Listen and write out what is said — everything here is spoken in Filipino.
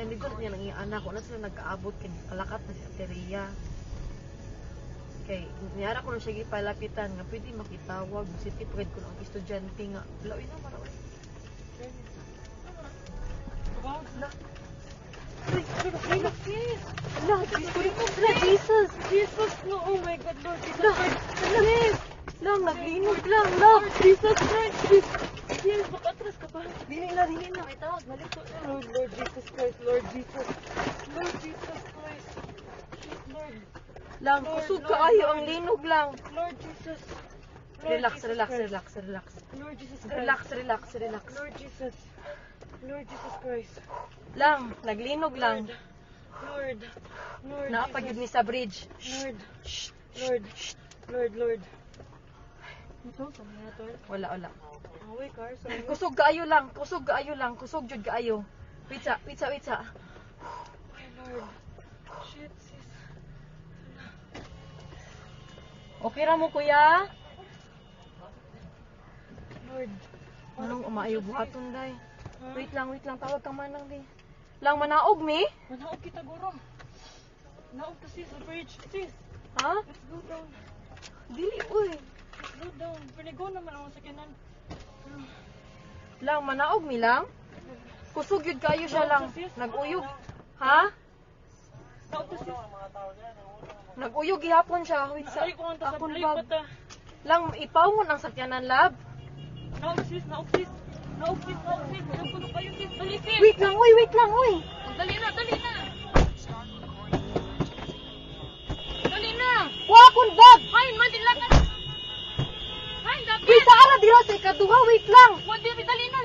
nandito na niya nang anak ko na sila nag-aabot kay kalakat na si Ateria. Kay niyara ko na siya gipalapitan nga pwede makitawag si tipred ko ng estudyante nga. Lawin na mara. Na. Jesus! Jesus! No! Oh my God, Lord Jesus Christ! Lang, naglinog lang, lang! Jesus Christ! Jesus, makatras ka ba? Dili na. May tawag, malito na. Lord Jesus Christ, Lord Jesus. Lord Jesus Christ. Shit, Lord. Lang, Lord, kusog Lord, kaayo Lord. ang linog lang. Lord Jesus. Lord Relax, Jesus relax, Christ. relax, relax. Lord Jesus Christ. Relax, relax, relax. Lord Jesus. Lord Jesus Christ. Lang, naglinog lang. Lord. Lord Naapagid Jesus. ni sa bridge. Lord. Shh. Lord. Lord. Ito, saan na ito? Wala. Away, car. Kusog kaayo lang, kusog jud kaayo. Wait sa. Ay, Lord. Shit, sis. Okay ra mo kuya? Lord. Anong umaayo buhaton day? Ha? Wait lang, tawag ka manang di. Lang manaog mi? Manaog kita, guro. Naog to, sis, sa bridge. Sis, Ha? let's go down. Dili uy. Let's go down. Pinigo naman ang sakinan. Lang manaog mi lang. Kusog yun kayo siya lang. Naguyog. Ha? Naog to, sis. Naguyog gihapon siya. Wait sa Ay, kung ang akong tasabli bag. pa ta. Lang ipawon ang sakyanan lab. Naog, sis. Naog, sis. Naog, sis. Naog ko na kayo, sis. Dali, sis. Wait lang uy. Dali na. Dali na. Wa akong bag. Hain, madila ka. Hain, dapat. Wait sa ala dira sa ikaduha. Wait lang. Dali na.